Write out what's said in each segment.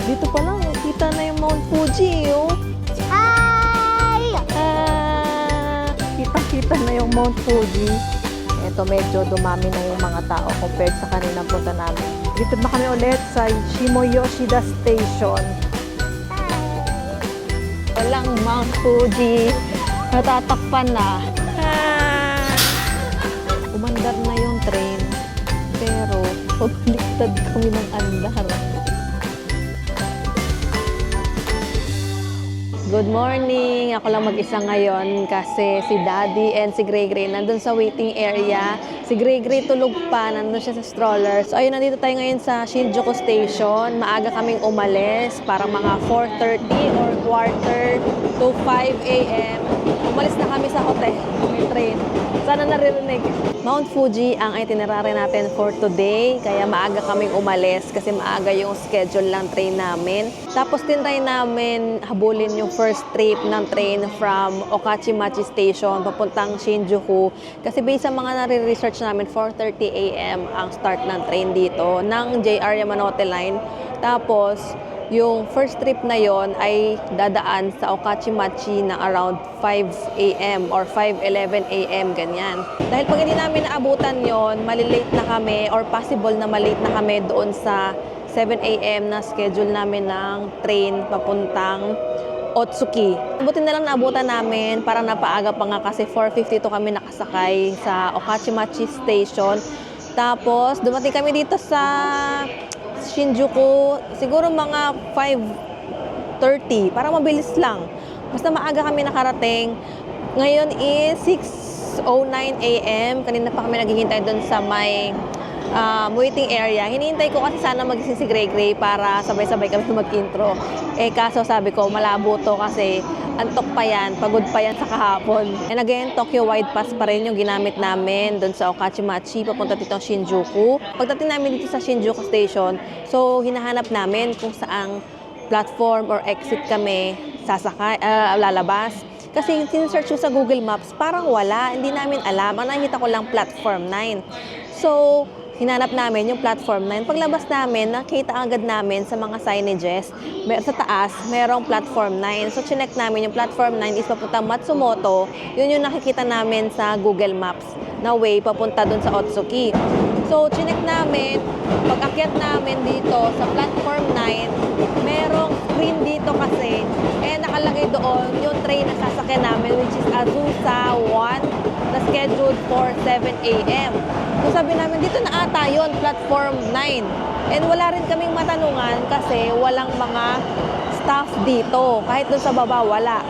Dito pa lang, kita na yung Mount Fuji, oh. Hi! Kita-kita na yung Mount Fuji. Ito, medyo dumami na yung mga tao compared sa kanina punta namin. Dito na kami ulit sa Shimoyoshida Station. Walang Mount Fuji. Natatakpan na. Umandar na yung train. Pero, pabaliktad kami ng andar. Good morning! Ako lang mag-isa ngayon kasi si Daddy and si Gray Gray nandun sa waiting area. Si Gray Gray tulog pa, nandun siya sa stroller. So ayun, nandito tayo ngayon sa Shinjuku Station. Maaga kaming umalis para mga 4:30 or quarter to 5 a.m. Umalis na kami sa hotel. May train. Sana naririnig. Mount Fuji ang itinerary natin for today. Kaya maaga kaming umalis kasi maaga yung schedule ng train namin. Tapos tinry namin habulin yung first trip ng train from Okachimachi Station papuntang Shinjuku. Kasi based sa mga nare-research namin, 4:30 a.m. ang start ng train dito ng JR Yamanote Line. Tapos yung first trip na yon ay dadaan sa Okachimachi na around 5 a.m. or 5:11 a.m. ganyan. Dahil pag hindi namin naabutan yon, malilate na kami or possible na malate na kami doon sa 7 a.m. na schedule namin ng train papuntang Otsuki. Buti na lang naabutan namin, parang napaaga pa nga kasi 4:52 kami nakasakay sa Okachimachi Station. Tapos dumating kami dito sa Shinjuku, siguro mga 5:30, para mabilis lang. Basta maaga kami nakarating. Ngayon is 6:09 a.m. Kanina pa kami naghihintay doon sa may waiting area. Hinihintay ko kasi sana magising si Gray Gray para sabay-sabay kami mag-intro. Kaso sabi ko, malabo to kasi antok pa yan, pagod pa yan sa kahapon. And again, Tokyo Wide Pass pa rin yung ginamit namin doon sa Okachimachi, papunta dito sa Shinjuku. Pagdating namin dito sa Shinjuku Station, so hinahanap namin kung saang platform or exit kami sasakay, lalabas. Kasi sinesearch ko sa Google Maps, parang wala, hindi namin alam. Ang nakita ko lang platform 9. So, hinanap namin yung platform 9. Paglabas namin, nakita agad namin sa mga signages, sa taas, merong platform 9. So, chinek namin yung platform 9 is papunta Matsumoto. Yun yung nakikita namin sa Google Maps na way papunta dun sa Otsuki. So, chinek namin, pag-akyat namin dito sa platform 9, merong screen dito kasi, nakalagay doon yung train na sasakyan namin, which is Azusa 1, na scheduled for 7 a.m. So sabi namin, dito na ata yun, platform 9. And wala rin kaming matanungan kasi walang mga staff dito. Kahit doon sa baba, wala.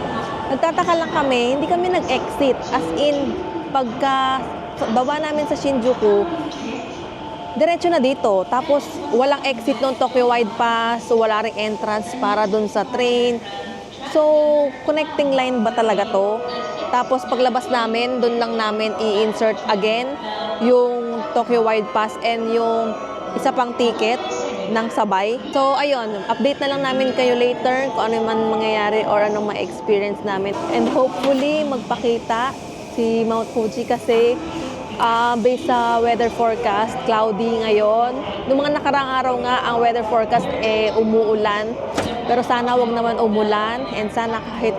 Nagtataka lang kami, hindi kami nag-exit. As in, pagka baba namin sa Shinjuku, diretso na dito. Tapos, walang exit ng Tokyo Wide Pass. So, wala ring entrance para doon sa train. So, connecting line ba talaga to? Tapos paglabas namin, doon lang namin i-insert again yung Tokyo Wide Pass and yung isa pang ticket ng sabay. So, ayun, update na lang namin kayo later kung ano man mangyayari or anong ma-experience namin. And hopefully, magpakita si Mount Fuji kasi based sa weather forecast, cloudy ngayon. Noong mga nakarang araw nga, ang weather forecast umuulan. Pero sana wag naman umulan and sana kahit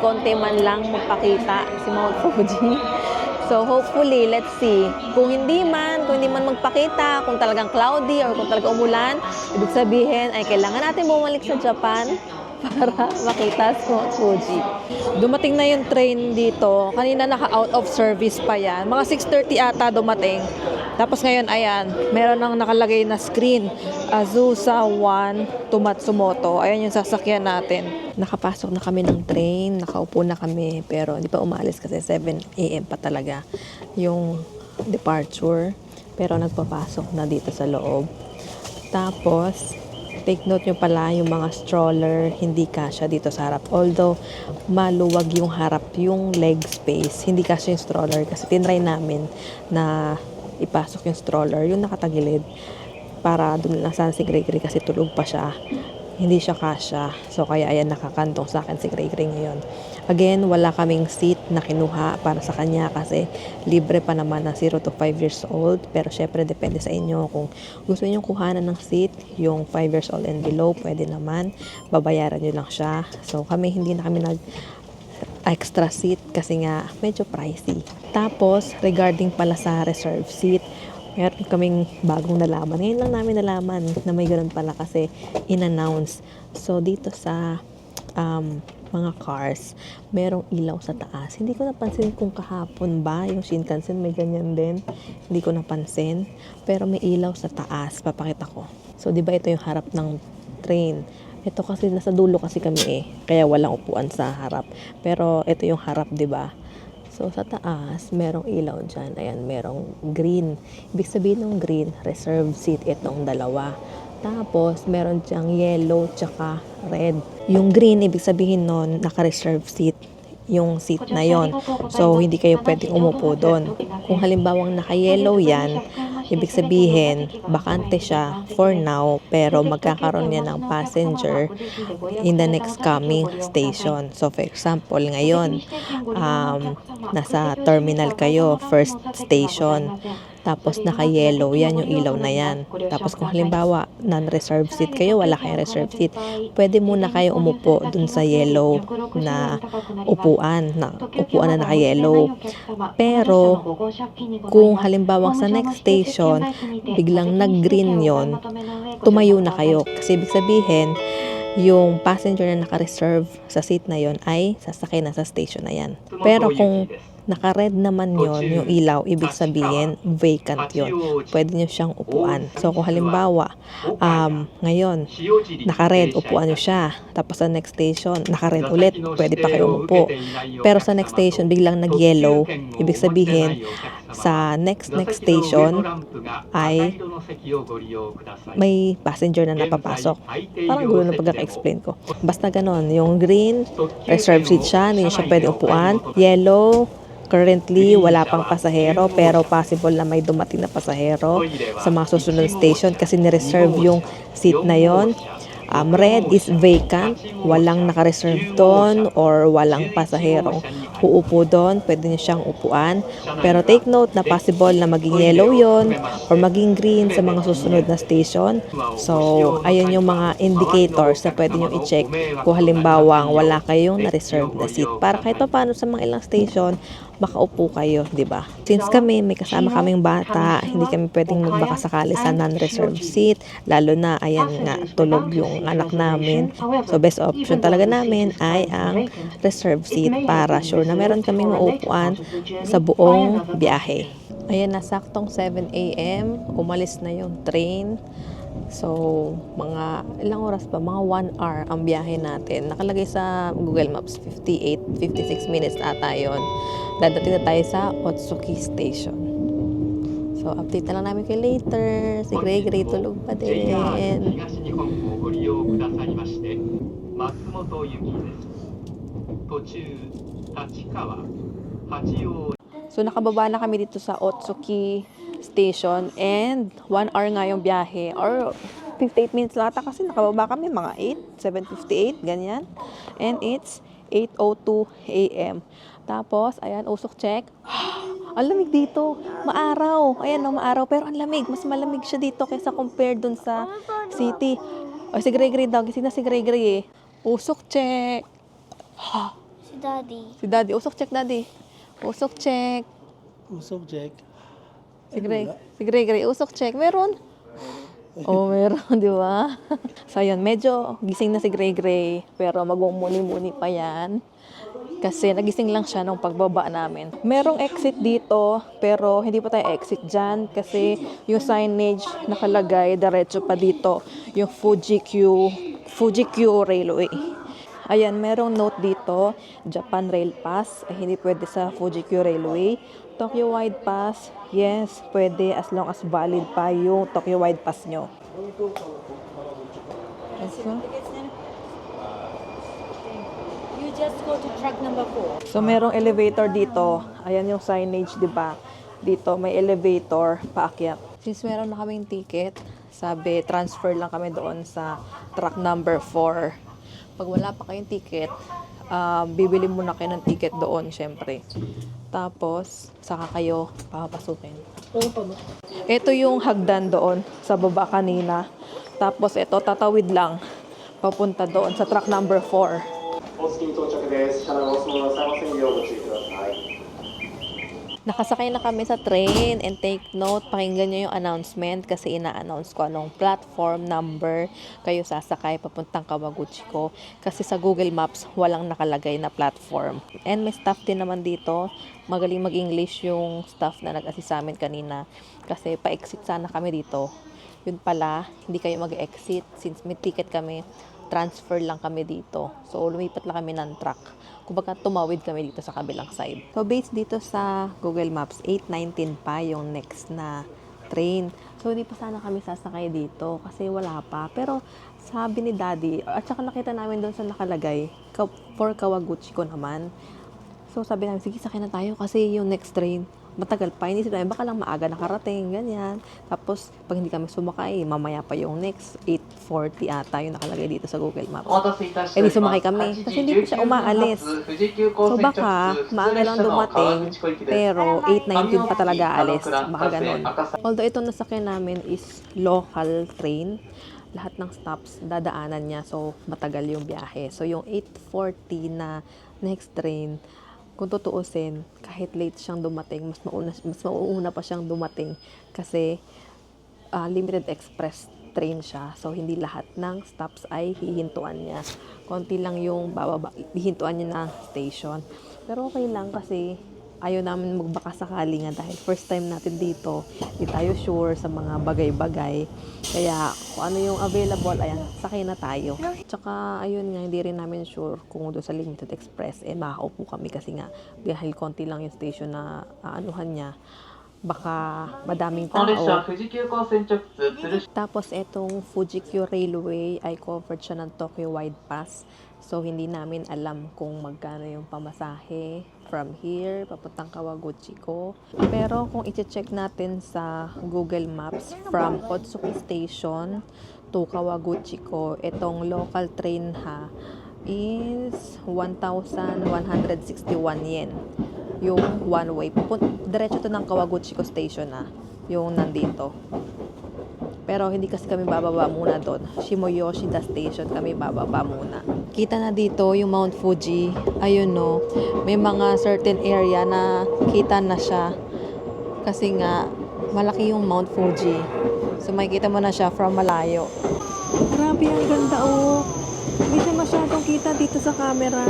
konti man lang magpakita si Mount Fuji. So hopefully, let's see. Kung hindi man magpakita, kung talagang cloudy or kung talagang umulan, ibig sabihin ay kailangan natin bumalik sa Japan para makita si Mount Fuji. Dumating na yung train dito. Kanina naka-out of service pa yan. Mga 6:30 ata dumating. Tapos ngayon, ayan, meron nang nakalagay na screen. Azusa 1 to Matsumoto. Ayan yung sasakyan natin. Nakapasok na kami ng train. Nakaupo na kami. Pero hindi pa umalis kasi 7 a.m. pa talaga yung departure. Pero nagpapasok na dito sa loob. Tapos, take note nyo pala yung mga stroller, hindi kasya dito sa harap. Although, maluwag yung harap, yung leg space. Hindi kasya yung stroller kasi tinry namin na ipasok yung stroller, yung nakatagilid para doon lang sana si Gregory kasi tulog pa siya. hindi siya kasya. So kaya ayan, nakakantong sa akin si Gray Gray ngayon. Again, wala kaming seat na kinuha para sa kanya kasi libre pa naman ng 0 to 5 years old. Pero syempre depende sa inyo kung gusto niyo kuhanan ng seat, yung 5 years old and below, pwede naman. Babayaran nyo lang siya. So kami, hindi na kami nag extra seat kasi nga medyo pricey. Tapos, regarding pala sa reserve seat, meron kaming bagong nalaman. Ngayon lang namin nalaman na may ganun pala kasi in-announce. So, dito sa mga cars, merong ilaw sa taas. Hindi ko napansin kung kahapon ba yung Shinkansen may ganyan din. Hindi ko napansin. Pero may ilaw sa taas. Papakita ko. So, di ba ito yung harap ng train? Ito kasi nasa dulo kasi kami kaya walang upuan sa harap. Pero ito yung harap, 'di ba? So sa taas, merong ilaw diyan. Ayan, merong green. Ibig sabihin ng green, reserved seat itong dalawa. Tapos meron diyang yellow tsaka red. Yung green, ibig sabihin nun, naka-reserve seat yung seat na yon. So hindi kayo pwedeng umupo doon. Kung halimbawang naka-yellow yan, ibig sabihin, bakante siya for now, pero magkakaroon niya ng passenger in the next coming station. So, for example, ngayon, nasa terminal kayo, first station. Tapos naka-yellow, yan yung ilaw na yan. Tapos kung halimbawa, non-reserved seat kayo, wala kayong reserved seat, pwede muna kayo umupo dun sa yellow na upuan na naka-yellow. Pero, kung halimbawa sa next station, biglang nag-green yon, tumayo na kayo. Kasi ibig sabihin, yung passenger na naka-reserve sa seat na yon ay sasakay na sa station na yan. Pero kung naka-red naman yon, yung ilaw, ibig sabihin, vacant yon. Pwede nyo siyang upuan. So, kung halimbawa, ngayon, naka-red, upuan nyo siya. Tapos sa next station, naka-red ulit, pwede pa kayo umupo. Pero sa next station, biglang nag-yellow, ibig sabihin, sa next station ay may passenger na napapasok. Parang gulo na pagkaka-explain ko. Basta ganon, yung green, reserved seat siya, hindi siya pwede upuan. Yellow, currently, wala pang pasahero, pero possible na may dumating na pasahero sa mga susunod station kasi ni-reserve yung seat na yon. Red is vacant, walang naka-reserve doon or walang pasaherong uupo doon, pwede niyo siyang upuan. Pero take note na possible na maging yellow yon or maging green sa mga susunod na station. So, ayun yung mga indicators na pwede niyo i-check kung halimbawa wala kayong na-reserve na seat. Para kahit pa paano sa mga ilang station, makaupo kayo, di ba? Since kami, may kasama kaming bata, hindi kami pwedeng magbakasakali sa non-reserved seat, lalo na, ayan nga, tulog yung anak namin. So, best option talaga namin ay ang reserved seat para sure na meron kaming maupuan sa buong biyahe. Ayan, nasaktong 7 a.m. Umalis na yung train. So, mga ilang oras pa? Mga 1 hour ang biyahe natin. Nakalagay sa Google Maps, 56 minutes ata yun. Dadating na tayo sa Otsuki Station. So, update na lang namin kayo later. Si Gray Gray tulog pa din. So, nakababa na kami dito sa Otsuki Station and 1 hour nga yung biyahe or 58 minutes lang ata kasi nakababa kami mga 7:58, ganyan. And it's 8:02 a.m. Tapos, ayan, usok check. Ang lamig dito. Maaraw. Ayan, no, maaraw. Pero ang lamig. Mas malamig siya dito kaysa compared dun sa city. O, si Gray Gray daw. Gising na si Gray Gray eh. Usok check. Si Daddy. Si Daddy. Usok check, Daddy. Usok check. Usok check. Si Gray Gray. Usok check. Meron? Oh, meron, di ba? So, yun. Medyo gising na si Gray Gray. Pero magmumuni-muni pa yan. Kasi nagising lang siya nung pagbaba namin. Merong exit dito, pero hindi pa tayo exit dyan kasi yung signage nakalagay, diretso pa dito, yung Fuji-Q Railway. Ayan, merong note dito, Japan Rail Pass, ay hindi pwede sa Fuji-Q Railway. Tokyo Wide Pass, yes, pwede as long as valid pa yung Tokyo Wide Pass nyo. You just go to track number 4. So, merong elevator dito. Ayan yung signage, di ba? Dito, may elevator, paakyat. Since meron na kaming ticket, sabi, transfer lang kami doon sa track number 4. Pag wala pa kayong ticket, bibili muna kayo ng ticket doon, syempre. Tapos, saka kayo papasukin. Ito yung hagdan doon sa baba kanina. Tapos ito, tatawid lang papunta doon sa track number 4. お着きに到着です。車内お進みなさいませんようご注意ください。 Nakasakay na kami sa train and take note, pakinggan nyo yung announcement kasi ina-announce ko anong platform number kayo sasakay papuntang Kawaguchiko kasi sa Google Maps walang nakalagay na platform. And may staff din naman dito, magaling mag-English yung staff na nag-assist sa amin kanina kasi pa-exit sana kami dito. Yun pala, hindi kayo mag-exit since may ticket kami, transfer lang kami dito. So, lumipat lang kami ng truck. Kumbaga, tumawid kami dito sa kabilang side. So, based dito sa Google Maps, 8:19 pa yung next na train. So, hindi pa sana kami sasakay dito kasi wala pa. Pero, sabi ni Daddy, at saka nakita namin doon sa nakalagay, for Kawaguchiko naman. So, sabi namin, sige, sakay na tayo kasi yung next train, matagal pa. Inisip namin, baka lang maaga nakarating, ganyan. Tapos, pag hindi kami sumakay, mamaya pa yung next 8:40 ata yung nakalagay dito sa Google Maps. Eh, di sumakay kami. Kasi hindi pa siya umaalis. So, baka maaga lang dumating, pero 8:19 pa talaga alis. Baka ganun. Although, itong nasakyan namin is local train. Lahat ng stops, dadaanan niya. So, matagal yung biyahe. So, yung 8:40 na next train, kung tutuusin, kahit late siyang dumating, mas mauuna pa siyang dumating kasi limited express train siya. So, hindi lahat ng stops ay hihintuan niya. Konti lang yung hihintuan niya na station. Pero okay lang kasi ayaw namin magbaka sakali nga dahil first time natin dito, hindi tayo sure sa mga bagay-bagay. Kaya kung ano yung available, ayan, sakay na tayo. Tsaka ayun nga, hindi rin namin sure kung doon sa Limited Express, makakaupo kami kasi nga dahil konti lang yung station na aanuhan niya. Baka madaming tao. Tapos etong Fujikyo Railway ay covered siya ng Tokyo Wide Pass. So hindi namin alam kung magkano yung pamasahe from here papuntang Kawaguchiko. Pero kung i-check natin sa Google Maps from Otsuki Station to Kawaguchiko, itong local train is 1,161 yen. Yung one way. Diretso to ng Kawaguchiko Station yung nandito. Pero hindi kasi kami bababa muna doon. Shimoyoshida Station kami bababa muna. Kita na dito yung Mount Fuji. Ayun no. May mga certain area na kita na siya. Kasi nga, malaki yung Mount Fuji. So makikita mo na siya from malayo. Grabe, ang ganda oh. Hindi siya masyadong kita dito sa camera.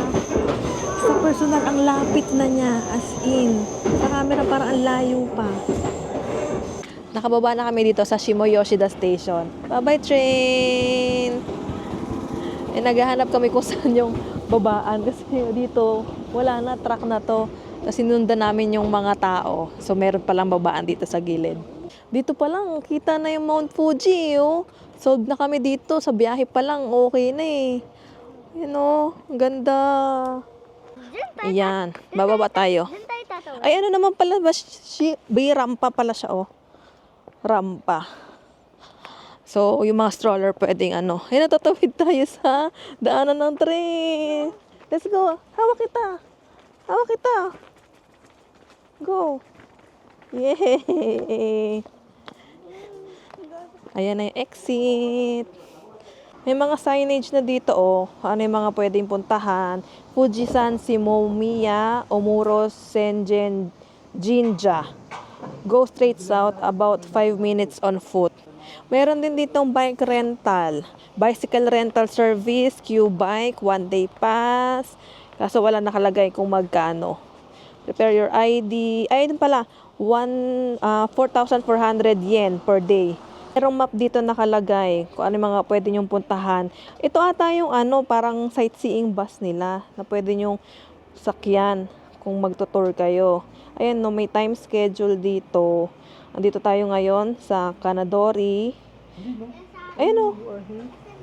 Sa personal, ang lapit na niya. As in. Sa camera parang ang layo pa. Nakababa na kami dito sa Shimoyoshida Station. Bye-bye, train! Naghahanap kami kung saan yung babaan. Kasi dito, wala na, truck na to. Tapos sinundan namin yung mga tao. So, meron palang babaan dito sa gilid. Dito pa lang, kita na yung Mount Fuji, oh. Solved na kami dito. Sa biyahe pa lang, okay na eh. Yun, oh. Ang ganda. Ayan. Bababa tayo. Ay, ano naman pala ba? May rampa pala siya, oh. Rampa. So, yung mga stroller pwedeng ay natatawid tayo sa daanan ng train. Let's go. Hawak kita. Hawak kita. Go. Yay. Ayan na yung exit. May mga signage na dito, oh. Ano yung mga pwedeng puntahan. Fujisan Shimomiya Omuro Senjen Jinja. Go straight south, about 5 minutes on foot. Meron din ditong bike rental. Bicycle rental service, Q-bike, 1-day pass. Kaso wala nakalagay kung magkano. Prepare your ID. Ay, din pala, 4,400 yen per day. Merong map dito nakalagay kung ano mga pwede nyong puntahan. Ito ata yung parang sightseeing bus nila na pwede nyong sakyan kung magtutour kayo. Ayan no, may time schedule dito. Andito tayo ngayon sa Kanadori. Ayan o.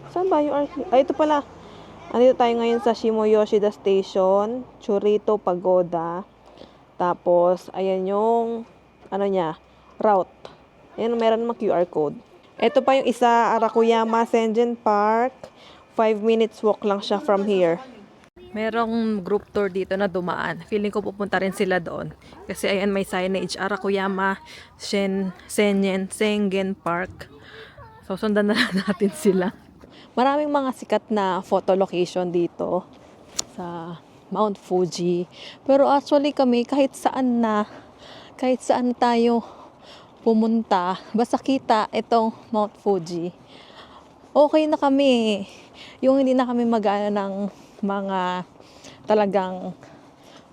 Saan ba yung Ay, ito pala. Andito tayo ngayon sa Shimoyoshida Station, Churito Pagoda. Tapos, ayan yung, route. Ayan, meron namang QR code. Ito pa yung isa, Arakuyama Senjen Park. 5 minutes walk lang siya from here. Merong group tour dito na dumaan. Feeling ko pupunta rin sila doon. Kasi ayan may signage, Arakuyama Sengen Park. So sundan na lang natin sila. Maraming mga sikat na photo location dito sa Mount Fuji. Pero actually kami kahit saan tayo pumunta, basta kita itong Mount Fuji, okay na kami. Yung hindi na kami mag-ano ng mga talagang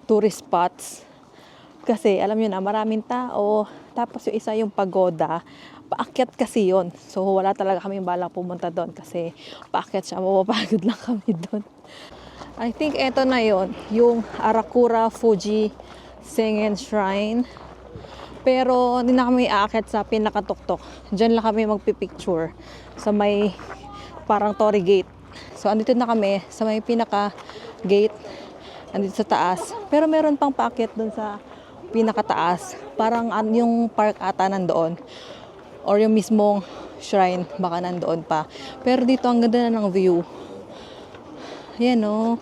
tourist spots. Kasi alam nyo na, maraming tao. Tapos yung isa yung pagoda. Paakyat kasi yon. So wala talaga kami balak pumunta doon kasi paakyat siya. Mapapagod lang kami doon. I think eto na yon, yung Arakura Fuji Sengen Shrine. Pero hindi na kami aakyat sa pinakatuktok. Diyan lang kami magpipicture sa may parang Torii Gate. So andito na kami sa may pinaka gate, andito sa taas. Pero meron pang paakyat doon sa pinakataas. Parang yung park ata nandoon. Or yung mismong shrine baka nandoon pa. Pero dito ang ganda na ng view. Ayan o.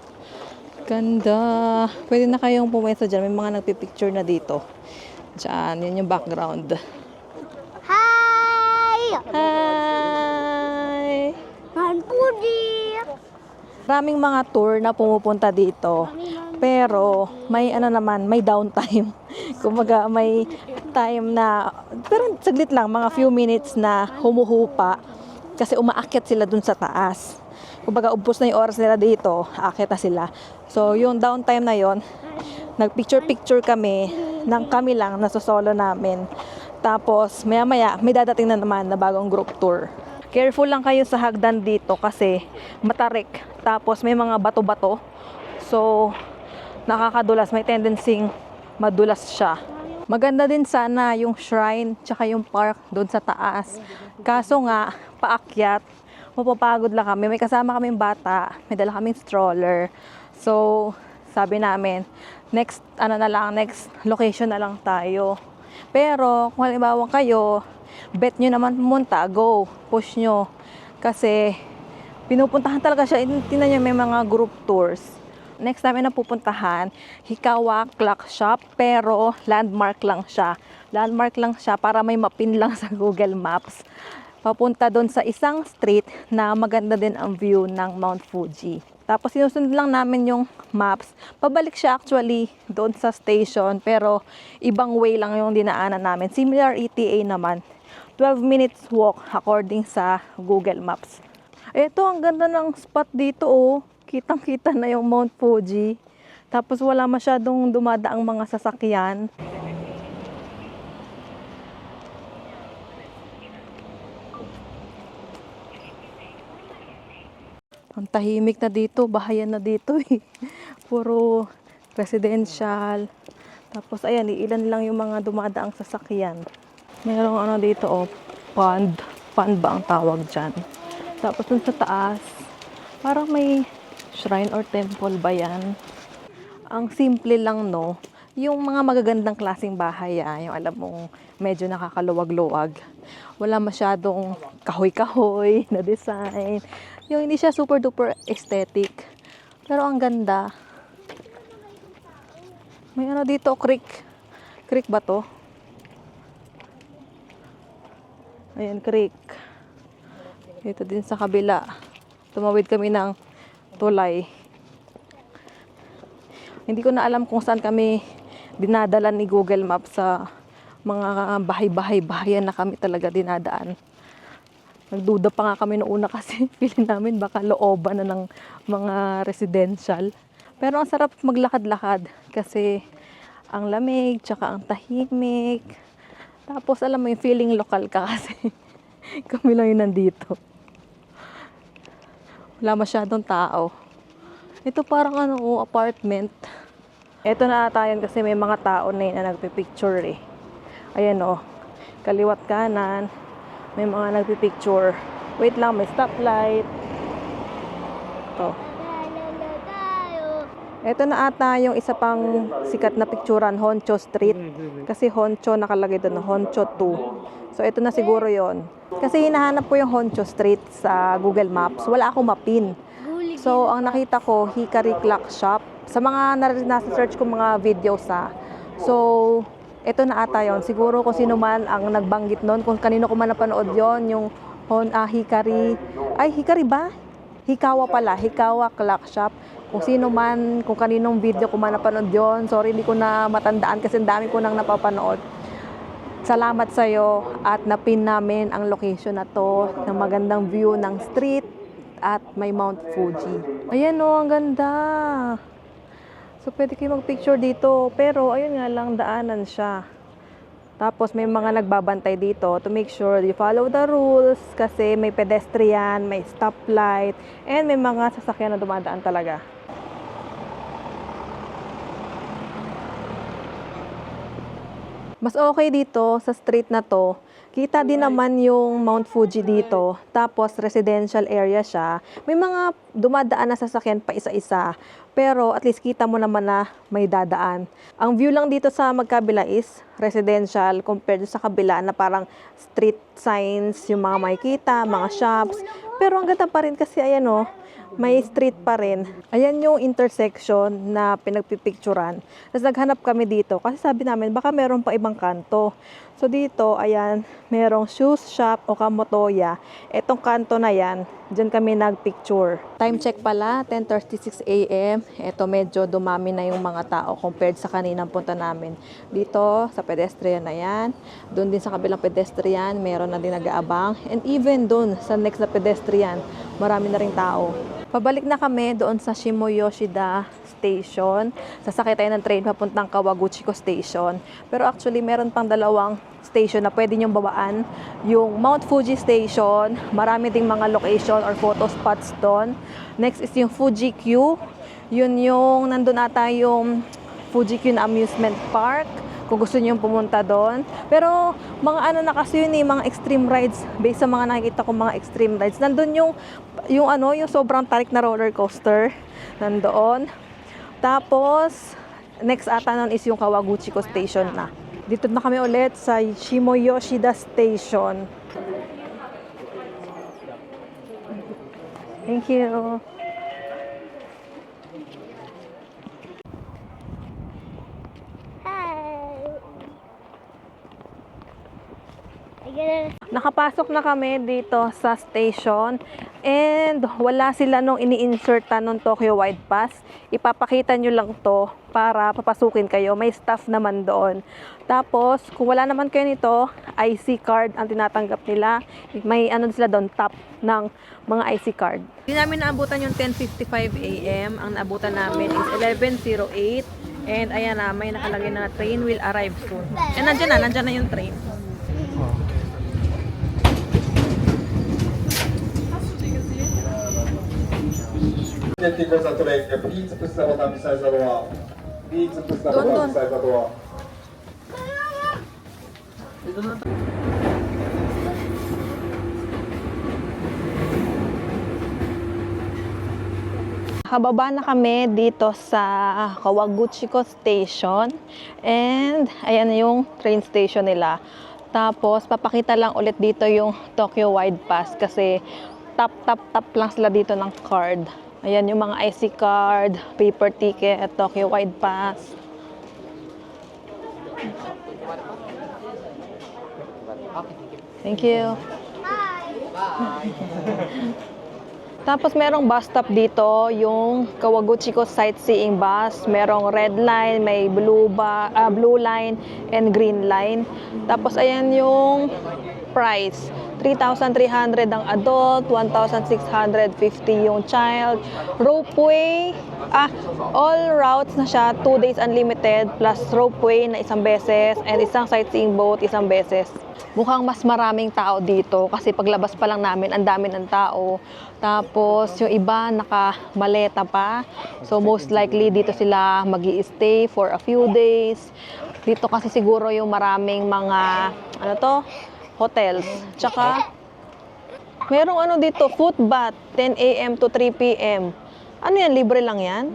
Ganda. Pwede na kayong pumwesto dyan. May mga nagpipicture na dito. Diyan, yun yung background. Hi! Hi! Mount Fuji! Maraming mga tour na pumupunta dito. Pero may may downtime. Kumbaga may time na, pero saglit lang, mga few minutes na humuhupa kasi umaakyat sila dun sa taas. Kumbaga ubos na yung oras nila dito, aakyat na sila. So yung downtime na yon, nagpicture-picture kami ng kami lang, nasosolo namin. Tapos maya-maya may dadating na naman na bagong group tour. Careful lang kayo sa hagdan dito kasi matarik. Tapos may mga bato-bato. So nakakadulas, may tendency madulas siya. Maganda din sana yung shrine tsaka yung park doon sa taas. Kaso nga, paakyat, mapapagod lang kami. May kasama kaming bata, may dala kaming stroller. So, sabi namin, next location na lang tayo. Pero, kung halimbawa kayo, bet nyo naman pumunta, go, push nyo. Kasi, pinupuntahan talaga siya. Tingnan nyo, may mga group tours. Next namin na pupuntahan, Hikawa Clock Shop, pero landmark lang siya. Landmark lang siya para may mapin lang sa Google Maps. Papunta doon sa isang street na maganda din ang view ng Mount Fuji. Tapos sinusunod lang namin yung maps. Pabalik siya actually doon sa station, pero ibang way lang yung dinaanan namin. Similar ETA naman. 12 minutes walk according sa Google Maps. Ito, ang ganda ng spot dito oh. Kitang-kita na yung Mount Fuji. Tapos wala masyadong dumadaang mga sasakyan. Ang tahimik na dito, bahayan na dito eh. Puro residential. Tapos ayan, ilan lang yung mga dumadaang sasakyan. Mayroong ano dito oh, pond. Pond ba ang tawag dyan? Tapos dun sa taas, parang may shrine or temple ba yan? Ang simple lang no. Yung mga magagandang klaseng bahay yung alam mong medyo nakakaluwag-luwag. Wala masyadong kahoy-kahoy na design. Yung hindi siya super duper aesthetic. Pero ang ganda. May ano dito, creek. Creek ba to? Ayan, creek. Dito din sa kabila. Tumawid kami ng tulay. Hindi ko na alam kung saan kami dinadala ni Google Maps sa mga bahay-bahay-bahayan na kami talaga dinadaan. Nagduda pa nga kami noong una kasi feeling namin baka looban na ng mga residential. Pero ang sarap maglakad-lakad kasi ang lamig, tsaka ang tahimik. Tapos alam mo yung feeling lokal ka kasi kami lang yung nandito. Wala masyadong tao. Ito parang apartment. Ito na ata yun kasi may mga tao na yun na nagpipicture eh. Ayan oh, kaliwat kanan, may mga nagpipicture. Wait lang, may stoplight. Ito. Ito na ata yung isa pang sikat na picturean, Honcho Street. Kasi Honcho nakalagay doon, Honcho 2. So ito na siguro yon. Kasi hinahanap ko yung Honcho Street sa Google Maps. Wala akong mapin. So ang nakita ko, Hikari Clock Shop. Sa mga nasa search ko mga videos So ito na ata yon. Siguro kung sino man ang nagbanggit nun, kung kanino ko man napanood yon, yung Hikari. Ay, Hikari ba? Hikawa pala, Hikawa Clock Shop. Kung sino man, kung kaninong video ko man napanood yun, sorry, hindi ko na matandaan kasi ang dami ko nang napapanood. Salamat sa'yo at napin namin ang location na to ng magandang view ng street at may Mount Fuji. Ayan o, ang ganda. So, pwede kayo mag-picture dito. Pero, ayun nga lang, daanan siya. Tapos, may mga nagbabantay dito to make sure you follow the rules kasi may pedestrian, may stoplight, and may mga sasakyan na dumadaan talaga. Mas okay dito sa street na to. Kita din naman yung Mount Fuji dito. Tapos residential area siya. May mga dumadaan na sasakyan pa isa-isa. Pero at least kita mo naman na may dadaan. Ang view lang dito sa magkabila is residential compared sa kabila na parang street signs, yung mga makikita, mga shops. Pero ang ganda pa rin kasi ayan o, may street pa rin. Ayan yung intersection na pinagpipicturan. Tapos naghanap kami dito kasi sabi namin baka meron pa ibang kanto. So dito, ayan, merong shoes shop o Kamotoya. Etong kanto na yan, dyan kami nagpicture. Time check pala, 10:36 a.m. Eto medyo dumami na yung mga tao compared sa kaninang punta namin. Dito, sa pedestrian na yan. Doon din sa kabilang pedestrian, meron na din nag-aabang. And even doon, sa next na pedestrian, marami na ring tao. Pabalik na kami doon sa Shimoyoshida Station. Sasakay tayo ng train papuntang Kawaguchiko Station. Pero actually, meron pang dalawang station na pwede nyong babaan. Yung Mount Fuji Station, marami ding mga location or photo spots doon. Next is yung Fuji Q. Yun yung nandun ata yung Fuji Q na amusement park. Kung gusto niyo pumunta doon. Pero mga ano na kasi yun mga extreme rides based sa mga nakikita ko mga extreme rides. Nandun yung sobrang tarik na roller coaster nandoon. Tapos next ata nun is yung Kawaguchiko Station na. Dito na kami ulit sa Shimoyoshida Station. Thank you. Nakapasok na kami dito sa station and wala sila nung ini-insertan nung Tokyo Wide Pass. Ipapakita nyo lang to para papasukin kayo. May staff naman doon. Tapos, kung wala naman kayo nito, IC card ang tinatanggap nila. May ano sila doon, top ng mga IC card. Hindi namin naabutan yung 10:55 a.m. Ang naabutan namin is 11:08. And ayan na, may nakalagay na train will arrive soon. And nandyan na yung train. でってください、トレイでピーツプスタボタンミサイザドアピーツプスタボタンミサイザドア Kababa na kami dito sa Kawaguchiko Station and ayan yung train station nila. Tapos papakita lang ulit dito yung Tokyo Wide Pass kasi tap lang sila dito ng card. Ayan yung mga IC card, paper ticket, Tokyo Wide Pass. Thank you. Bye. Tapos merong bus stop dito, yung Kawaguchiko sightseeing bus. Merong red line, may blue line, and green line. Tapos ayan yung price. 3,300 ang adult, 1,650 yung child. Ropeway, all routes na siya, 2 days unlimited, plus ropeway na isang beses, and isang sightseeing boat isang beses. Mukhang mas maraming tao dito kasi paglabas pa lang namin, ang dami ng tao. Tapos yung iba nakamaleta pa. So most likely dito sila magi-stay for a few days. Dito kasi siguro yung maraming mga, hotels. Tsaka, merong dito, food bath, 10 a.m. to 3 p.m. Ano yan? Libre lang yan?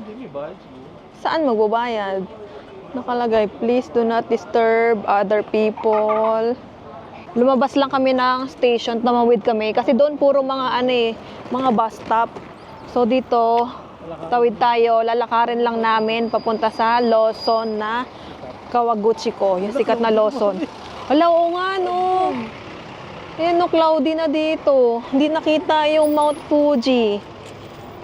saan magbabayad? Nakalagay, please do not disturb other people. Lumabas lang kami ng station, tumawid kami. Kasi doon puro mga mga bus stop. So dito, tawid tayo, lalakarin lang namin papunta sa Lawson na Kawaguchiko, yung sikat na Lawson. Hala, oo nga no. Ayan no, cloudy na dito. Hindi nakita yung Mount Fuji.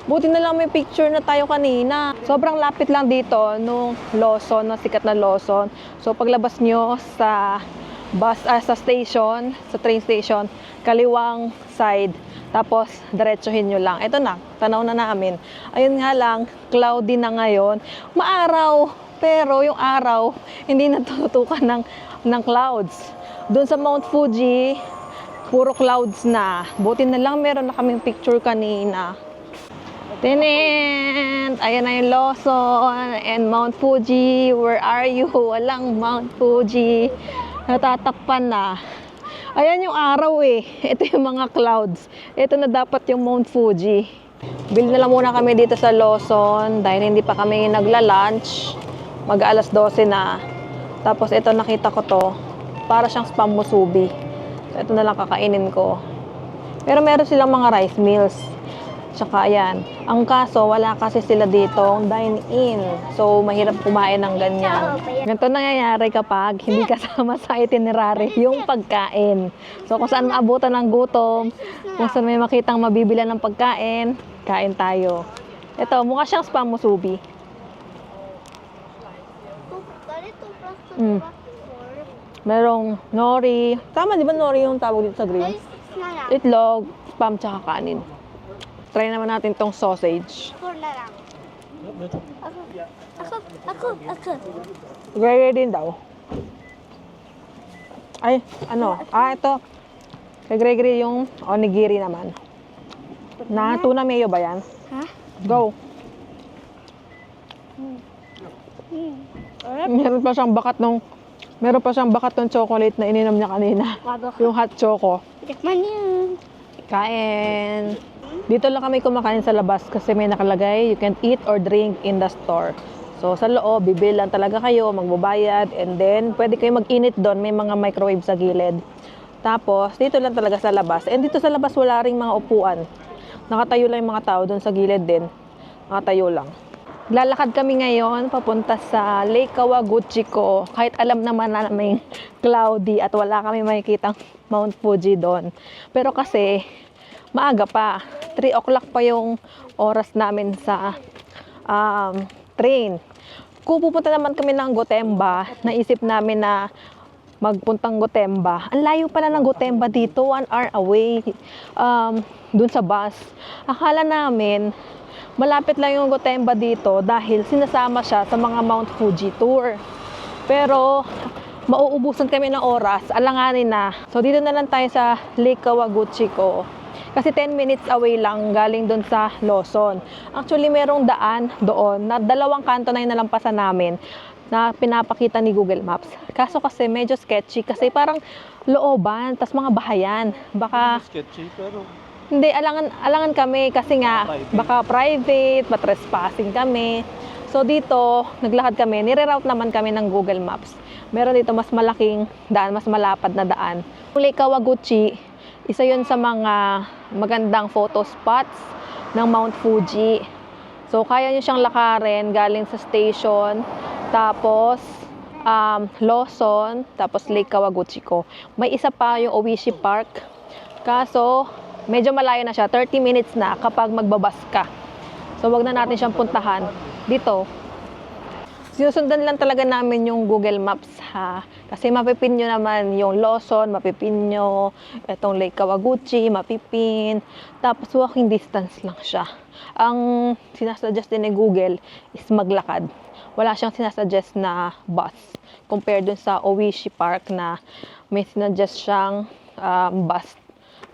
Buti na lang may picture na tayo kanina. Sobrang lapit lang dito nung Lawson, no, sikat na Lawson. So paglabas nyo sa sa station, sa train station, kaliwang side. Tapos diretsuhin nyo lang. Ito na, tanaw na namin. Ayun nga lang, cloudy na ngayon. Maaraw, pero yung araw hindi natutukan ng clouds. Doon sa Mount Fuji, puro clouds na. Buti na lang meron na kaming picture kanina. Tinint! Ayan na yung Lawson and Mount Fuji. Where are you? Walang Mount Fuji. Natatakpan na. Ayan yung araw eh. Ito yung mga clouds. Ito na dapat yung Mount Fuji. Bili na lang muna kami dito sa Lawson dahil hindi pa kami nagla-lunch. Mag-alas 12 na. Tapos ito nakita ko to. Para siyang spam musubi. So, ito na lang kakainin ko. Pero meron silang mga rice meals. Tsaka ayan. Ang kaso, wala kasi sila dito dine-in. So, mahirap kumain ng ganyan. Ganito nangyayari kapag hindi kasama sa itinerary yung pagkain. So, kung saan maabutan ng gutom, kung saan may makitang mabibilan ng pagkain, kain tayo. Ito, mukha siyang spam musubi. Merong nori. Tama, di ba nori yung tawag dito sa green? Itlog, spam, tsaka kanin. Try naman natin tong sausage. Gray din daw. Ay, ano? Ito. Kay Gregory yung onigiri naman. Na tuna mayo ba yan? Ha? Go. Meron pa siyang bakat ng chocolate na ininom niya kanina. Yung hot choco. Tikman yun. Kain. Dito lang kami kumakain sa labas kasi may nakalagay, you can eat or drink in the store. So sa loob, bibili lang talaga kayo, magbabayad, and then pwede kayo mag-init doon, may mga microwave sa gilid. Tapos dito lang talaga sa labas. And dito sa labas wala ring mga upuan. Nakatayo lang yung mga tao doon sa gilid din. Nakatayo lang. Lalakad kami ngayon papunta sa Lake Kawaguchiko. Kahit alam naman namin cloudy at wala kami makikitang Mount Fuji doon. Pero kasi maaga pa. 3 o'clock pa yung oras namin sa train. Kung pupunta naman kami ng Gotemba, naisip namin na magpuntang Gotemba. Ang layo pala ng Gotemba dito, 1 hour away dun sa bus. Akala namin malapit lang yung Gotemba dito dahil sinasama siya sa mga Mount Fuji tour. Pero mauubusan kami ng oras, alanganin na. So dito na lang tayo sa Lake Kawaguchiko. Kasi 10 minutes away lang galing doon sa Lawson. Actually merong daan doon na 2 kanto na yung nalampasan namin na pinapakita ni Google Maps. Kaso kasi medyo sketchy kasi parang looban, tas mga bahayan. Baka sketchy pero hindi, alangan kami kasi nga baka private, trespassing kami. So dito, naglakad kami, nire-route naman kami ng Google Maps. Meron dito mas malaking daan, mas malapad na daan. Lake Kawaguchi, isa yun sa mga magandang photo spots ng Mount Fuji. So kaya nyo siyang lakarin galing sa station, tapos Lawson, tapos Lake Kawaguchiko. May isa pa yung Oishi Park. Kaso, medyo malayo na siya, 30 minutes na kapag magbabas ka. So, wag na natin siyang puntahan dito. Sinusundan lang talaga namin yung Google Maps ha. Kasi mapipin nyo naman yung Lawson, mapipin nyo itong Lake Kawaguchi, mapipin. Tapos walking distance lang siya. Ang sinasuggest din ni Google is maglakad. Wala siyang sinasuggest na bus. Compared dun sa Oishi Park na may sinasuggest siyang bus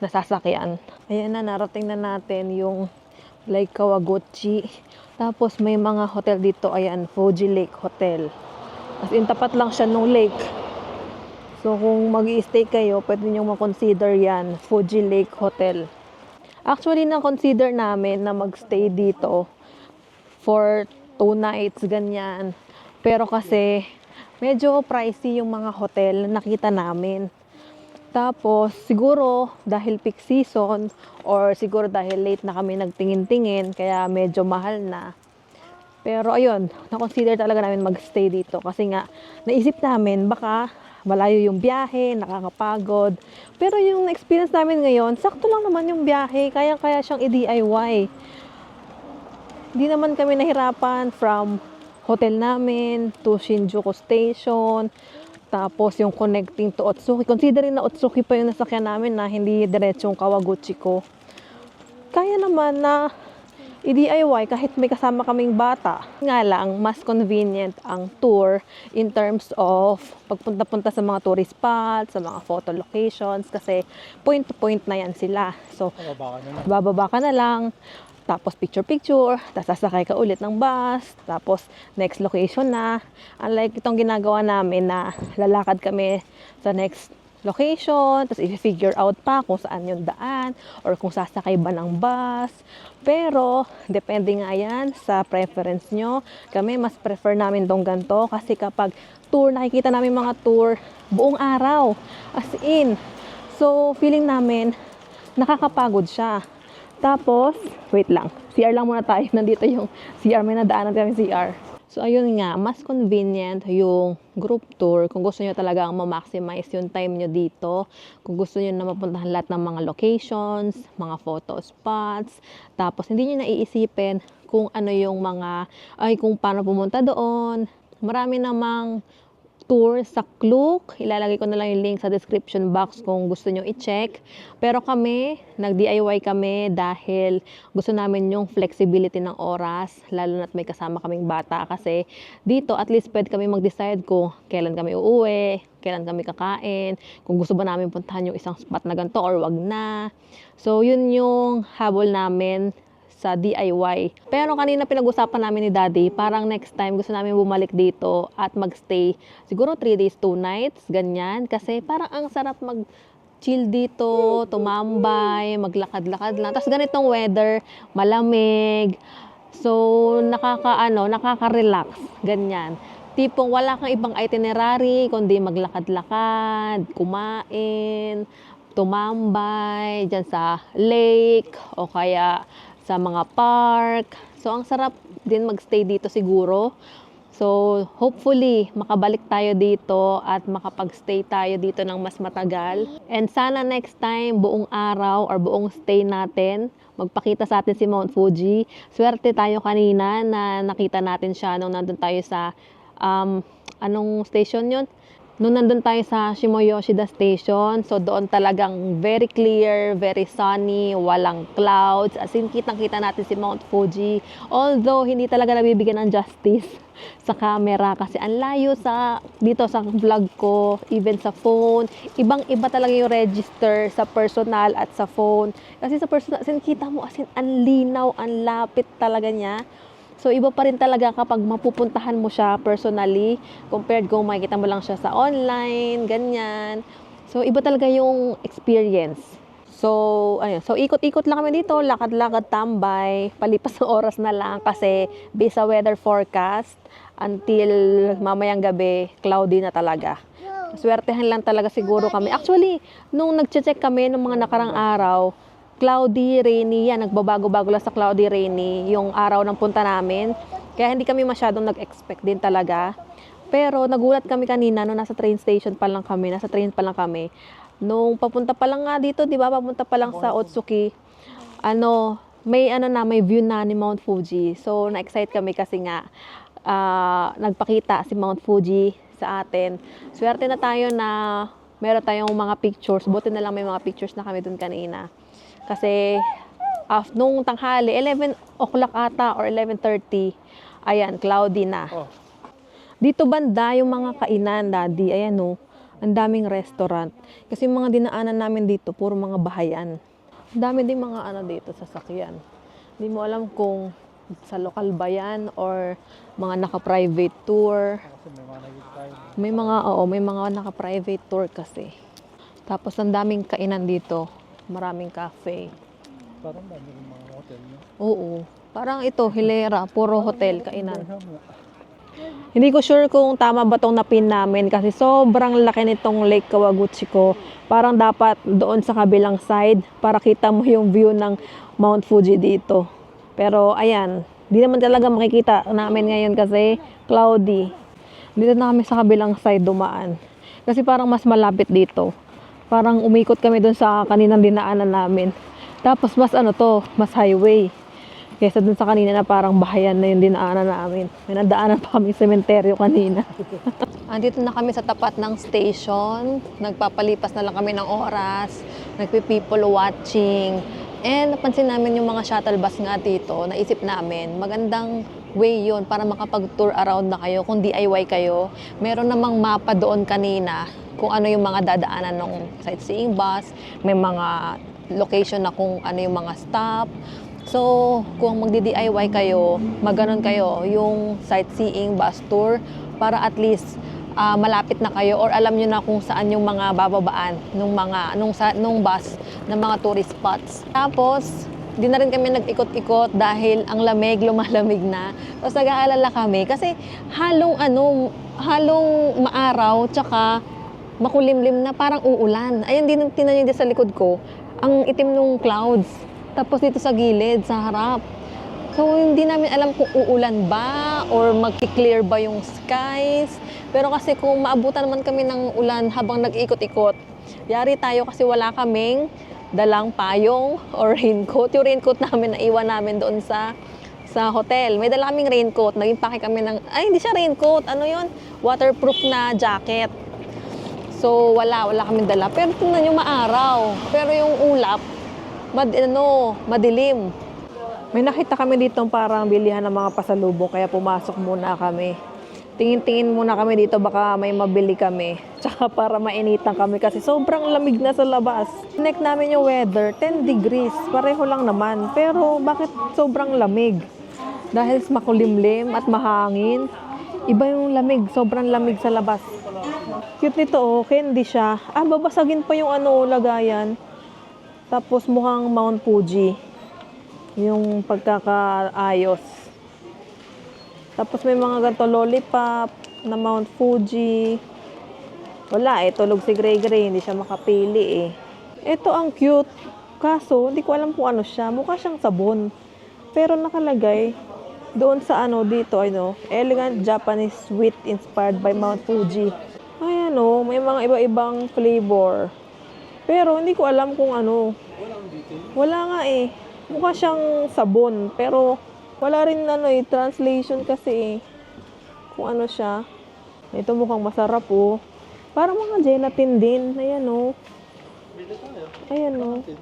na sasakyan. Ayan na, narating na natin yung Lake Kawaguchi. Tapos may mga hotel dito, ayan, Fuji Lake Hotel. As in, tapat lang siya nung lake. So kung mag-i-stay kayo, pwede nyo ma-consider yan, Fuji Lake Hotel. Actually, na-consider namin na mag-stay dito for 2 nights, ganyan. Pero kasi, medyo pricey yung mga hotel na nakita namin. Tapos, siguro dahil peak season or siguro dahil late na kami nagtingin-tingin, kaya medyo mahal na. Pero ayun, na-consider talaga namin magstay dito kasi nga naisip namin baka malayo yung biyahe, nakakapagod. Pero yung experience namin ngayon, sakto lang naman yung biyahe, kaya siyang i-DIY. Hindi naman kami nahirapan from hotel namin to Shinjuku Station. Tapos yung connecting to Otsuki. Considering na Otsuki pa yung nasakyan namin na hindi diretsong Kawaguchi ko. Kaya naman na i-DIY kahit may kasama kaming bata. Nga lang, mas convenient ang tour in terms of pagpunta-punta sa mga tourist spots, sa mga photo locations kasi point to point na yan sila. So, bababa ka na lang. Tapos picture-picture, tapos sasakay ka ulit ng bus, tapos next location na. Unlike itong ginagawa namin na lalakad kami sa next location, tapos i-figure out pa kung saan yung daan or kung sasakay ba ng bus. Pero, depende nga yan sa preference nyo. Kami, mas prefer namin tong ganito kasi kapag tour, nakikita namin mga tour buong araw. As in. So, feeling namin, nakakapagod siya. Tapos, wait lang. CR lang muna tayo. Nandito yung CR. May nadaanan kami CR. So, ayun nga. Mas convenient yung group tour. Kung gusto nyo talagang ma-maximize yung time nyo dito. Kung gusto nyo na mapuntahan lahat ng mga locations, mga photo spots. Tapos, hindi nyo naiisipin kung ano yung mga, kung paano pumunta doon. Marami namang tour sa Klook. Ilalagay ko na lang yung link sa description box kung gusto nyo i-check. Pero kami, nag-DIY kami dahil gusto namin yung flexibility ng oras, lalo na't may kasama kaming bata. Kasi dito, at least pwede kami mag-decide kung kailan kami uuwi, kailan kami kakain, kung gusto ba namin puntahan yung isang spot na ganito or wag na. So, yun yung habol namin sa DIY. Pero kanina pinag-usapan namin ni Daddy, parang next time gusto namin bumalik dito at magstay siguro 3 days, 2 nights, ganyan. Kasi parang ang sarap mag-chill dito, tumambay, maglakad-lakad lang. Tapos ganitong weather, malamig. So, nakaka-relax, ganyan. Tipong wala kang ibang itinerary, kundi maglakad-lakad, kumain, tumambay, dyan sa lake, o kaya sa mga park. So, ang sarap din magstay dito siguro. So, hopefully, makabalik tayo dito at makapag-stay tayo dito ng mas matagal. And sana next time, buong araw or buong stay natin, magpakita sa atin si Mount Fuji. Swerte tayo kanina na nakita natin siya nung nandun tayo sa, anong station yun? Nung nandun tayo sa Shimoyoshida Station, so doon talagang very clear, very sunny, walang clouds. As in, kitang-kita natin si Mount Fuji. Although, hindi talaga nabibigyan ng justice sa camera kasi ang layo dito sa vlog ko, even sa phone. Ibang-iba talaga yung register sa personal at sa phone. Kasi sa personal, as in, kita mo, as in, ang linaw, ang lapit talaga niya. So, iba pa rin talaga kapag mapupuntahan mo siya personally compared kung makikita mo lang siya sa online, ganyan. So, iba talaga yung experience. So, ayun. So, ikot-ikot lang kami dito, lakad-lakad, tambay, palipas ng oras na lang kasi based sa weather forecast until mamayang gabi, cloudy na talaga. Swertehan lang talaga siguro kami. Actually, nung nag-check kami nung mga nakarang araw, cloudy, rainy, yan, nagbabago-bago lang sa cloudy, rainy, yung araw ng punta namin. Kaya hindi kami masyadong nag-expect din talaga. Pero nagulat kami kanina, nung nasa train pa lang kami. Nung papunta pa lang nga dito, di ba, papunta pa lang sa Otsuki, may view na ni Mount Fuji. So, na-excite kami kasi nga, nagpakita si Mount Fuji sa atin. Swerte na tayo na meron tayong mga pictures. Buti na lang may mga pictures na kami dun kanina. Kasi, nung tanghali, 11 o'clock ata or 11:30, ayan, cloudy na. Dito banda yung mga kainan, Daddy. Ayan o, ang daming restaurant. Kasi yung mga dinaanan namin dito, puro mga bahayan. Ang dami din mga dito, sasakyan. Hindi mo alam kung sa lokal ba yan or mga naka-private tour. May mga naka-private tour kasi. Tapos ang daming kainan dito. Maraming cafe. Parang dami rin mga hotel niya. Oo. Parang ito, hilera, puro hotel, kainan. Hindi ko sure kung tama ba tong napin namin kasi sobrang laki nitong Lake Kawaguchiko. Parang dapat doon sa kabilang side para kita mo yung view ng Mount Fuji dito. Pero ayan, di naman talaga makikita namin ngayon kasi cloudy. Dito na kami sa kabilang side dumaan. Kasi parang mas malapit dito. Parang umikot kami doon sa kaninang dinaanan namin. Tapos mas ano to, mas highway. Kesa dun sa kanina na parang bahayan na yung dinaanan namin. May nadaanan pa kami sementeryo kanina. Andito na kami sa tapat ng station. Nagpapalipas na lang kami ng oras. Nagpi-people watching. And napansin namin yung mga shuttle bus nga dito. Naisip namin, magandang way yon para makapag-tour around na kayo. Kung DIY kayo, meron namang mapa doon kanina kung ano yung mga dadaanan ng sightseeing bus. May mga location na kung ano yung mga stop. So, kung magdi-DIY kayo, maganon kayo yung sightseeing bus tour para at least malapit na kayo or alam nyo na kung saan yung mga bababaan nung bus ng mga tourist spots. Tapos, di na rin kami nag-ikot-ikot dahil ang lamig, lumalamig na. Tapos nag-aalala kami kasi halong maaraw tsaka makulimlim na parang uulan. Ayun din, tinan nyo din sa likod ko, ang itim nung clouds. Tapos dito sa gilid, sa harap. So, hindi namin alam kung uulan ba or magki-clear ba yung skies. Pero kasi kung maabutan naman kami ng ulan habang nag-ikot-ikot, yari tayo kasi wala kaming dalang payong or raincoat. Yung raincoat namin, naiwan namin doon sa hotel. May dala kaming raincoat. Naging pake kami ng, ay hindi siya raincoat. Ano yun? Waterproof na jacket. So, wala kaming dala. Pero tingnan yung maaraw. Pero yung ulap, madilim. May nakita kami dito parang bilihan ng mga pasalubong kaya pumasok muna kami. Tingin-tingin muna kami dito baka may mabili kami. Tsaka para mainitan kami kasi sobrang lamig na sa labas. Next namin yung weather, 10 degrees. Pareho lang naman. Pero bakit sobrang lamig? Dahil makulimlim at mahangin. Iba yung lamig, sobrang lamig sa labas. Cute nito oh, candy siya. Babasagin pa yung lagayan. Tapos mukhang Mount Fuji. Yung pagkakaayos. Tapos may mga ganito lollipop na Mount Fuji. Wala tulog si Gray Gray. Hindi siya makapili Ito ang cute. Kaso, hindi ko alam kung ano siya. Mukha siyang sabon. Pero nakalagay doon sa dito, elegant Japanese sweet inspired by Mount Fuji. Ay may mga iba-ibang flavor. Pero hindi ko alam kung ano. Wala nga Mukha siyang sabon. Pero wala rin translation kasi kung ano siya. Ito mukhang masarap Parang mga gelatin din. Ayan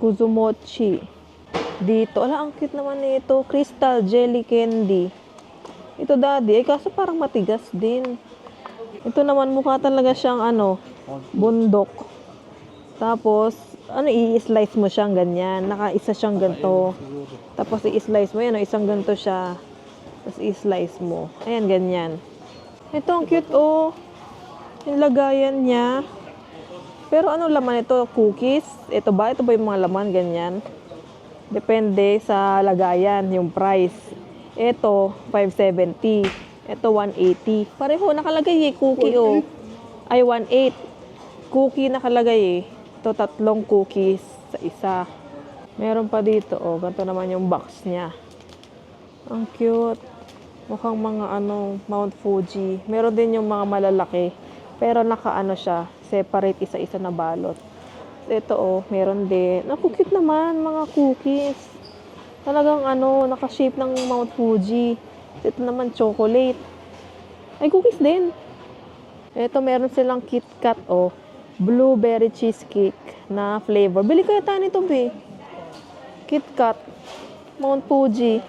Kuzumochi. Dito. Ang cute naman nito. Crystal jelly candy. Ito daddy. Kaso parang matigas din. Ito naman mukha talaga siyang bundok. Tapos, i-slice mo siyang ganyan. Nakaisa siyang ganito. Tapos, i-slice mo. Isang ganito siya. Tapos, i-slice mo. Ayan, ganyan. Ito, ang cute, yung lagayan niya. Pero, laman ito? Cookies? Ito ba yung mga laman? Ganyan. Depende sa lagayan, yung price. Ito, 570. Ito, 180. Pareho, nakalagay cookie, Ay, 1.8. Cookie nakalagay Ito, 3 cookies sa isa. Meron pa dito, ganito naman yung box niya. Ang cute. Mukhang mga Mount Fuji. Meron din yung mga malalaki. Pero siya, separate isa-isa na balot. Ito, meron din. Cute naman, mga cookies. Talagang naka-shape ng Mount Fuji. Ito naman, chocolate. Ay, cookies din. Ito, meron silang KitKat, blueberry cheesecake na flavor. Bili kaya tayo nito, be. KitKat. Mount Fuji.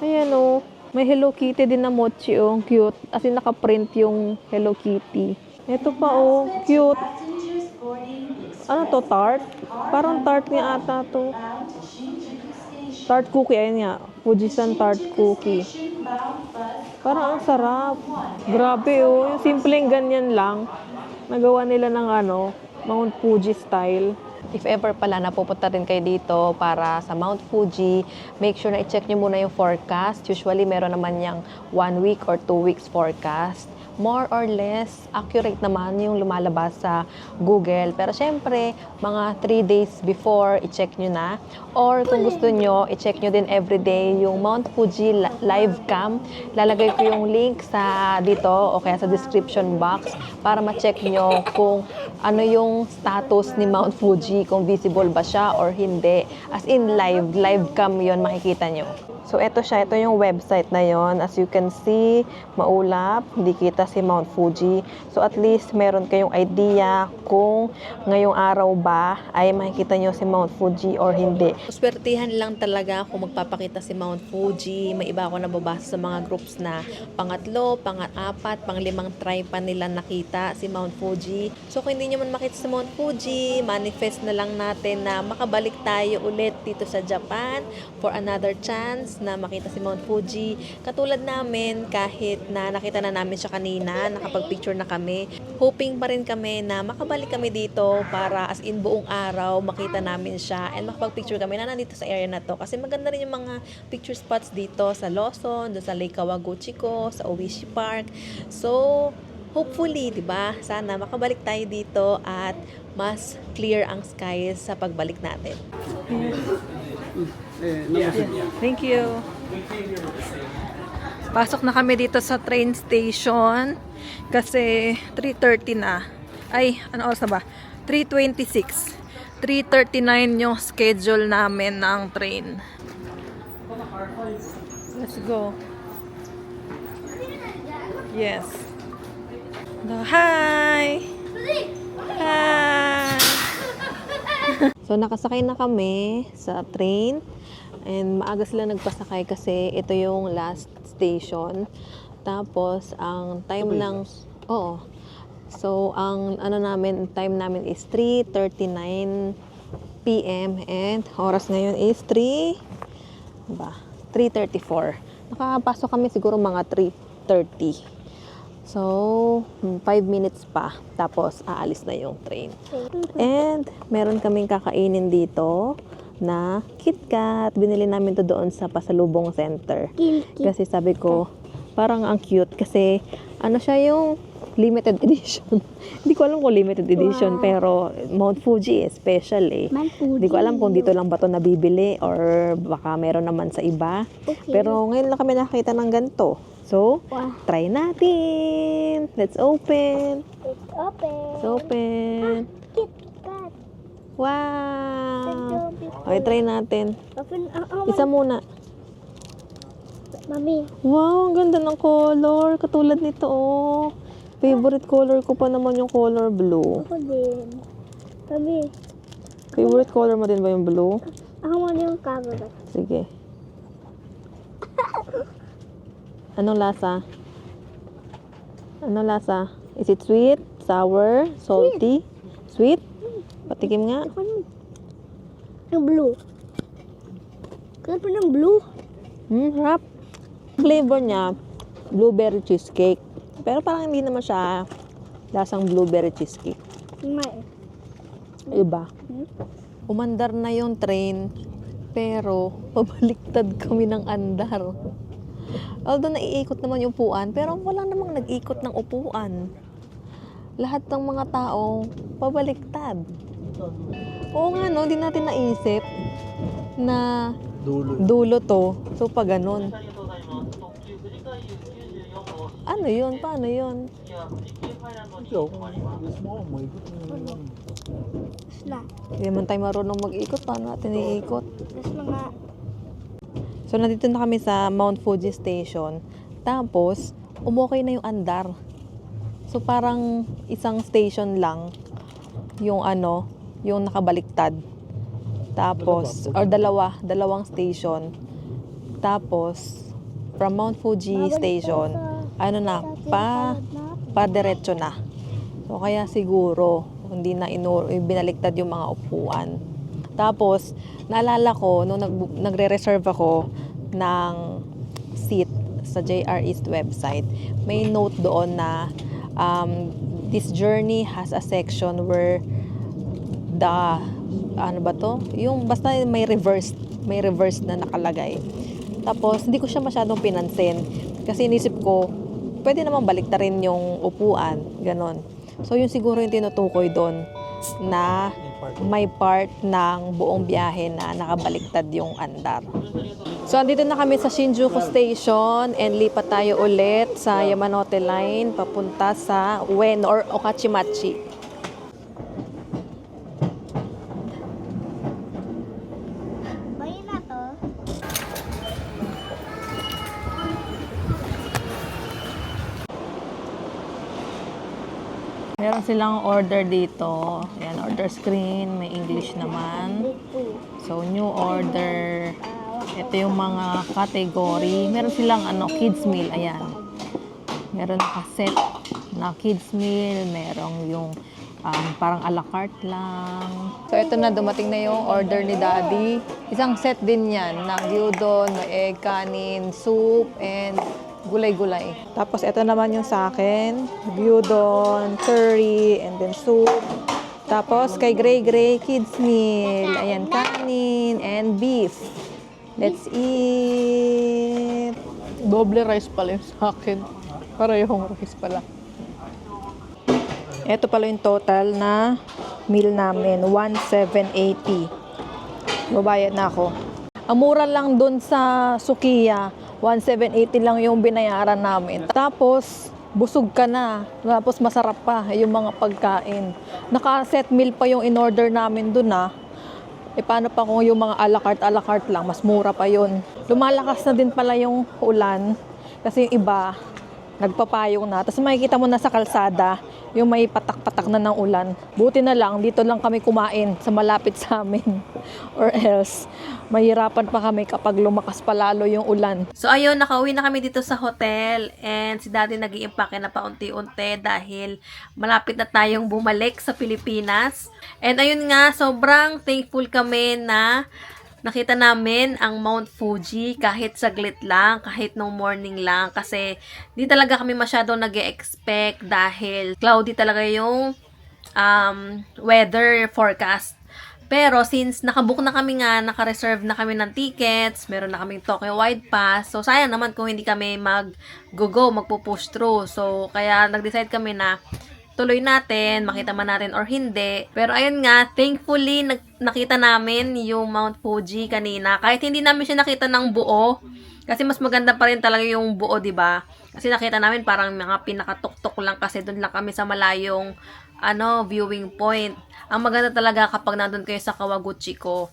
Ayan, may Hello Kitty din na mochi, Ang cute. As in, naka-print yung Hello Kitty. Ito pa, cute. Ano to, tart? Parang tart niya ata to. Tart cookie, ayun nga. Fujisan tart cookie. Parang ang sarap. Grabe, Yung simpleng ganyan lang. Nagawa nila ng Mount Fuji style. If ever pala napupunta rin kayo dito para sa Mount Fuji, make sure na i-check nyo muna yung forecast. Usually, meron naman yung 1 week or 2 weeks forecast. More or less, accurate naman yung lumalabas sa Google. Pero syempre, mga 3 days before, i-check nyo na. Or kung gusto nyo, i-check nyo din everyday yung Mount Fuji live cam. Lalagay ko yung link sa dito o kaya sa description box para ma-check nyo kung ano yung status ni Mount Fuji, kung visible ba siya or hindi. As in live cam yon makikita nyo. So, ito siya. Ito yung website na yon. As you can see, maulap. Hindi kita si Mount Fuji. So, at least meron kayong idea kung ngayong araw ba ay makikita nyo si Mount Fuji or hindi. Swertihan lang talaga kung magpapakita si Mount Fuji. May iba ako nababasa sa mga groups na pangatlo, pang-apat, pang-limang try pa nila nakita si Mount Fuji. So, kung hindi nyo man makita si Mount Fuji, manifest na lang natin na makabalik tayo ulit dito sa Japan for another chance na makita si Mount Fuji. Katulad namin, kahit na nakita na namin siya kanina, nakapag-picture na kami, hoping pa rin kami na makabalik kami dito para as in buong araw makita namin siya and makapag-picture kami na nandito sa area na to. Kasi maganda rin yung mga picture spots dito sa Lawson, doon sa Lake Kawaguchiko, sa Oishi Park. So, hopefully, di ba? Sana makabalik tayo dito at mas clear ang skies sa pagbalik natin. Thank you. Pasok na kami dito sa train station kasi 3:30 na. Ay, ano oras na ba? 3:26. 3:39 yung schedule namin ng train. Let's go. Yes. Hi! Hi! So, nakasakay na kami sa train. And maaga sila nagpasakay kasi ito yung last station. Tapos, ang time ng... Oo. So, ang time namin is 3:39 p.m. And oras ngayon is 3:34. Nakapasok kami siguro mga 3:30. So, 5 minutes pa. Tapos, aalis na yung train. And, meron kaming kakainin dito na KitKat. Binili namin to doon sa Pasalubong Center. Kasi sabi ko, parang ang cute. Kasi, ano siya yung limited edition. Hindi ko alam kung limited edition, pero Mount Fuji special eh. Hindi ko alam kung dito lang ba to nabibili or baka meron naman sa iba. Pero ngayon lang kami nakakita ng ganito. So, try natin. Let's open. Let's open. KitKat. Wow. Okay, try natin. Isa muna. Mami. Wow, ang ganda ng color. Katulad nito, oh. Favorite color ko pa naman yung color blue. Ako din. Mami. Favorite color mo din ba yung blue? Ako mo yung camera. Sige. Anong lasa? Anong lasa? Is it sweet? Sour? Salty? Sweet? Patikim nga. Yung blue. Kenapa yung blue? Harap. Flavor niya, blueberry cheesecake. Pero parang hindi naman siya lasang blueberry cheesecake. May. Iba. Umandar na yung train, pero pabaliktad kami ng andar. Although naiikot naman yung upuan, pero wala namang nag-ikot ng upuan. Lahat ng mga tao, pabaliktad. Oo nga no, hindi natin naisip na dulo to. So, pa ganun. Ano yun? Paano yun? Hindi naman tayo marunong mag-ikot. Paano natin iikot? So, nandito na kami sa Mount Fuji Station. Tapos, umukay na yung andar. So, parang isang station lang yung yung nakabaliktad. Tapos, or dalawang station. Tapos, from Mount Fuji Station, pa-diretso na. So, kaya siguro, hindi na binaliktad yung mga upuan. Tapos, naalala ko, nung nagre-reserve ako ng seat sa JR East website, may note doon na this journey has a section where the, ano ba to? Yung basta may reverse na nakalagay. Tapos, hindi ko siya masyadong pinansin. Kasi inisip ko, pwede naman baliktarin yung upuan. Ganon. So, yun siguro yung tinutukoy doon na may part ng buong biyahe na nakabaliktad yung andar. So, andito na kami sa Shinjuku Station and lipat tayo ulit sa Yamanote Line papunta sa Ueno or Okachimachi. Bayin na to. Meron silang order dito. Ayan, order screen. May English naman. So, new order. Ito yung mga category. Meron silang kids meal. Ayan. Meron nakaset na kids meal. Meron yung parang a la carte lang. So, ito na. Dumating na yung order ni Daddy. Isang set din yan. Ng gyudon, may egg, kanin, soup, and gulay-gulay. Tapos, ito naman yung sa akin. Gyudon, curry, and then soup. Tapos, kay Gray, kids meal. Ayan, kanin, and beef. Let's eat! Doble rice pala yung sa akin. Parehong rice pala. Ito pala yung total na meal namin. 1,780. Babayad na ako. Ang mura lang dun sa Sukiya. 1,780 lang yung binayaran namin. Tapos, busog ka na. Tapos, masarap pa yung mga pagkain. Naka-set meal pa yung in-order namin dun paano pa kung yung mga a la carte lang, mas mura pa yun. Lumalakas na din pala yung ulan. Kasi yung iba, nagpapayong na. Tapos makikita mo na sa kalsada, yung may patak-patak na ng ulan. Buti na lang, dito lang kami kumain sa malapit sa amin. Or else, mahirapan pa kami kapag lumakas pa lalo yung ulan. So ayun, nakauwi na kami dito sa hotel. And si Daddy nag-iimpake na paunti-unti dahil malapit na tayong bumalik sa Pilipinas. And ayun nga, sobrang thankful kami na nakita namin ang Mount Fuji kahit saglit lang, kahit nung morning lang. Kasi di talaga kami masyadong nag-e-expect dahil cloudy talaga yung weather forecast. Pero since nakabook na kami nga, naka-reserve na kami ng tickets, meron na kaming Tokyo Wide Pass. So sayang naman kung hindi kami magpo-push through. So kaya nag-decide kami na tuloy natin, makita man natin or hindi. Pero ayun nga, thankfully, nakita namin yung Mount Fuji kanina. Kahit hindi namin siya nakita ng buo, kasi mas maganda pa rin talaga yung buo, di ba? Kasi nakita namin parang mga pinakatuktok lang kasi doon lang kami sa malayong viewing point. Ang maganda talaga kapag nandun kayo sa Kawaguchiko.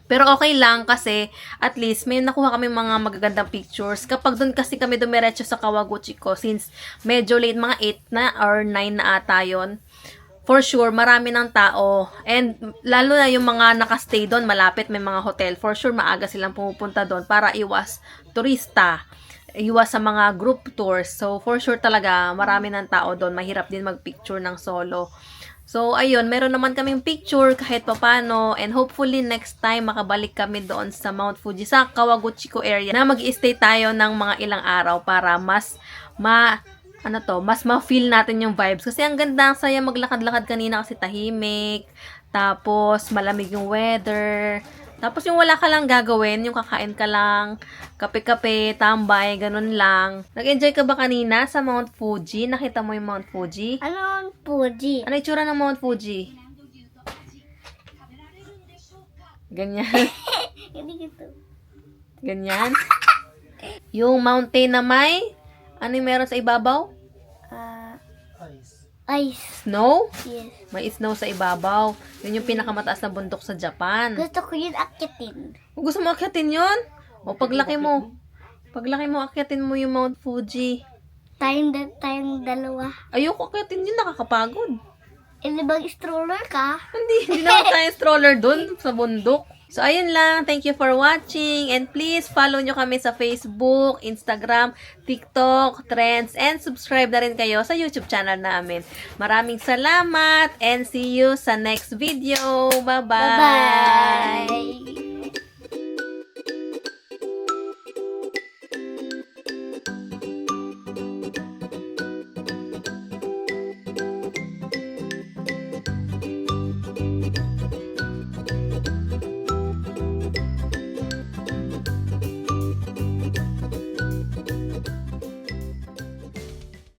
Pero okay lang kasi at least may nakuha kami mga magagandang pictures. Kapag doon kasi kami dumiretso sa Kawaguchiko, since medyo late, mga 8 na or 9 na ata yun, for sure, marami ng tao. And lalo na yung mga nakastay doon, malapit, may mga hotel. For sure, maaga silang pumupunta doon para iwas turista. Iwas sa mga group tours. So, for sure talaga, marami ng tao doon. Mahirap din magpicture ng solo. So, ayun, meron naman kaming picture kahit papano, and hopefully next time makabalik kami doon sa Mount Fuji, sa Kawaguchiko area, na mag-i-stay tayo ng mga ilang araw para mas ma-feel natin yung vibes. Kasi ang ganda, ang saya maglakad-lakad kanina kasi tahimik, tapos malamig yung weather, tapos yung wala ka lang gagawin, yung kakain ka lang, kape-kape, tambay, ganun lang. Nag-enjoy ka ba kanina sa Mount Fuji? Nakita mo yung Mount Fuji? Ano ang Fuji? Ano itsura ng Mount Fuji? Ganyan. Hindi gitu. Ganyan. Yung mountain na may, ano yung meron sa ibabaw? Ice. Snow? Yes. May snow sa ibabaw. Yun yung pinakamataas na bundok sa Japan. Gusto ko yun akitin. Kung gusto mo akyatin yun, paglaki mo, akyatin mo yung Mount Fuji. Tayong dalawa. Ayoko akyatin yun, nakakapagod. Eh, di ba stroller ka? Hindi naman tayo stroller dun sa bundok. So, ayun lang. Thank you for watching. And please, follow nyo kami sa Facebook, Instagram, TikTok, Trends, and subscribe na rin kayo sa YouTube channel namin. Maraming salamat and see you sa next video. Bye-bye! Bye-bye!